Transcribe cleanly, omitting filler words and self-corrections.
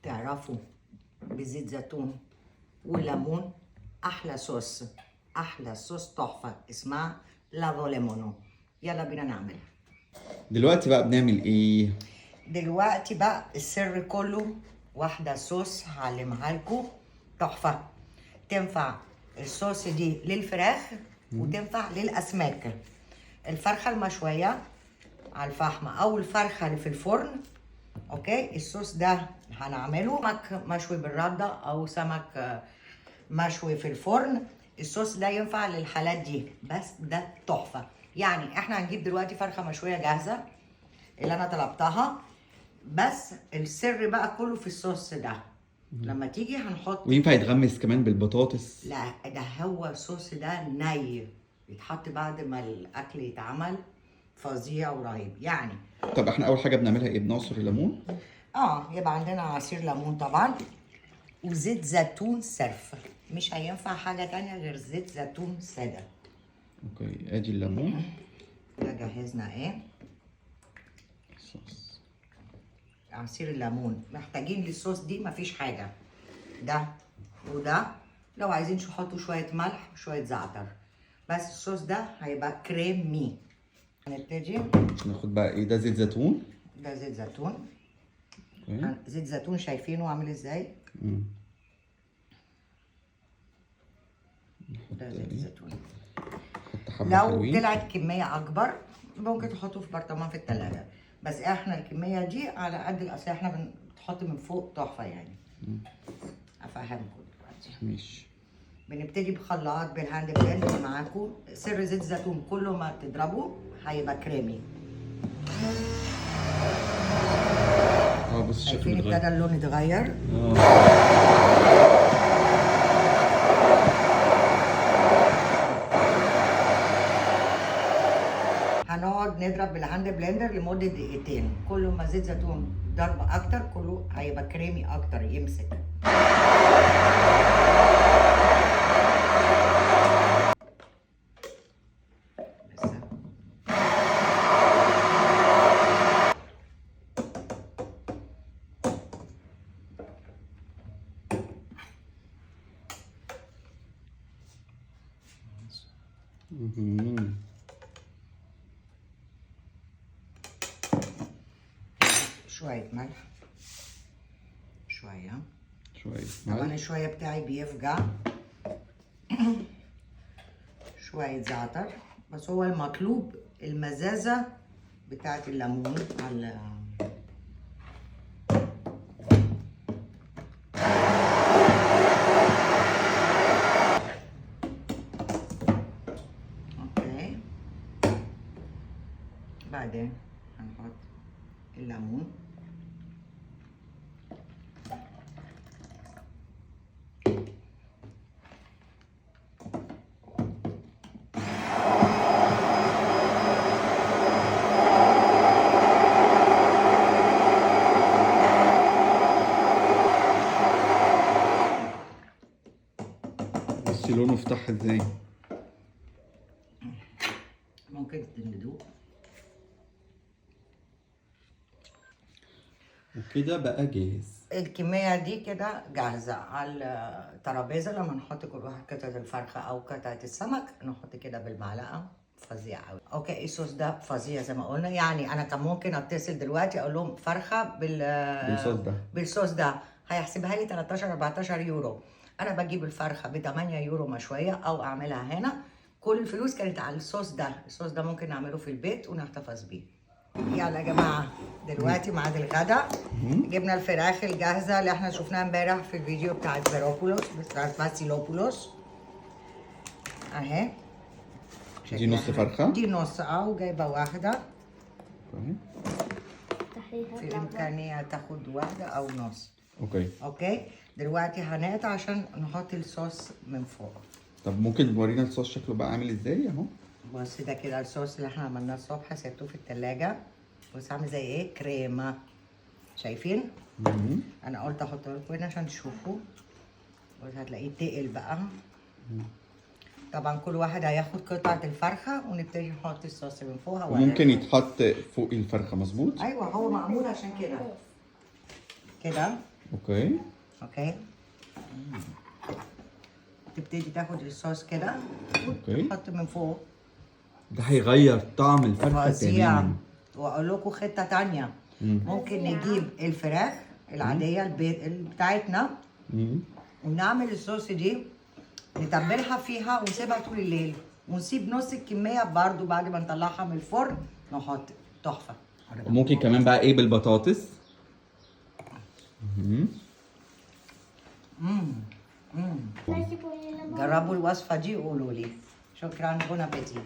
تعرفوا بزيت زيتون وليمون احلى صوص، احلى صوص تحفه اسمها لافو ليمونو. يلا بينا نعملها. دلوقتي بقى بنعمل ايه؟ دلوقتي بقى السر كله واحده صوص هعلمها لكم تحفه. تنفع الصوص دي للفراخ وتنفع للاسماك. الفرخه المشويه على الفحم او الفرخه اللي في الفرن. اوكي، الصوص ده هنعمله سمك مشوي بالرده او سمك مشوي في الفرن. الصوص ده ينفع للحالات دي، بس ده تحفه. يعني احنا هنجيب دلوقتي فرخه مشويه جاهزه اللي انا طلبتها، بس السر بقى كله في الصوص ده. لما تيجي هنحط وينفع يتغمس كمان بالبطاطس؟ لا، ده هو الصوص ده ني يتحط بعد ما الاكل يتعمل، فظيع ورهيب يعني. طب احنا اول حاجه بنعملها ايه؟ بنعصر الليمون. يبقى عندنا عصير ليمون طبعا وزيت زيتون صرف، مش هينفع حاجه تانية غير زيت زيتون ساده. اوكي، ادي الليمون. ده جهزنا ايه؟ الصوص. عصير الليمون. محتاجين للصوص دي مفيش حاجه، ده وده. لو عايزين تحطوا شويه ملح وشويه زعتر، بس الصوص ده هيبقى كريمي. هنبتدي ناخد بقى ايه؟ ده زيت زيتون. ده زيت زيتون. اوكي. زيت زيتون شايفينه عامل ازاي؟ ده زيت زيتون. نحط حبه لو حلوين. طلعت كميه اكبر ممكن تحطه في برطمان في التلاجة، بس احنا الكميه دي على قد الاصل. احنا بنحط من فوق تحفه يعني. افهمكم دلوقتي. ماشي. بنبتدي بخلاط بالهاند بلند اللي معاكم. سر زيت الزيتون كله ما تضربه هيبقى كريمي. بص الشكل شايفين ابتدى اتغير. اللون يتغير. هنقعد نضرب بالهاند بلندر لمده دقيقتين. كل ما زيت زيتون ضرب اكتر كله هيبقى كريمي اكتر يمسك. شوية ملح، شوية طبعا ملح. الشوية بتاعي بيفجع. شوية زعتر، بس هو المطلوب المزازة بتاعت الليمون على اوكي. بعدين هنحط الليمون. بصي لونه فتح ازاي. ممكن ندوق. وكده بقى جاهز. الكمية دي كده جاهزة على الترابيزة. لما نحط كل واحد قطعة الفرخة أو قطعة السمك نحط كده بالمعلقة. فظيع قوي. اوكي، الصوص ده فظيع زي ما قلنا. يعني انا كان ممكن اتصل دلوقتي اقول لهم فرخه بالصوص ده هيحسبها لي 13 14 يورو. انا بجيب الفرخه ب 8 يورو مشويه او اعملها هنا. كل الفلوس كانت على الصوص ده. الصوص ده ممكن نعمله في البيت ونحتفظ بيه. يلا يا جماعه، دلوقتي ميعاد الغدا. جبنا الفراخ الجاهزه اللي احنا شفناها امبارح في الفيديو بتاعت فيروبولوس، بتاعت فاسيلوبولوس اهي. دي نص فرخة؟ دي نص وجايبة واحدة. اوكي. في الإمكانية تاخد واحدة أو نص. اوكي. دلوقتي هنقطع عشان نحط الصوص من فوق. طب ممكن تورينا الصوص شكله بقى عامل ازاي اهو؟ بص ده كده الصوص اللي احنا عملناه الصبح، سبته في التلاجة. بص عامل زي ايه؟ كريمة. شايفين؟ أنا قلت أحطه لكم هنا عشان تشوفوا. بص هتلاقيه تقل بقى. طبعا كل واحد هياخد قطعة الفرخة ونبتدي نحط الصوص من فوقها. وممكن يتحط فوق الفرخة، مظبوط؟ ايوه، هو معمول عشان كده كده. اوكي. اوكي. تبتدي تاخد الصوص كده اوكي. وتحط من فوق. ده هيغير طعم الفرخة فظيع. تماما. واقول لكم خطه تانية، ممكن نجيب الفراخ العاديه بتاعتنا مم. ونعمل الصوص دي، نتبلها فيها ونسيبها طول الليل، ونسيب نص الكميه برضو بعد ما نطلعها من الفرن نحط. تحفه. وممكن كمان بقى ايه بالبطاطس. مم. جربوا الوصفه دي وقولوا لي. شكرا، بون ابيتي.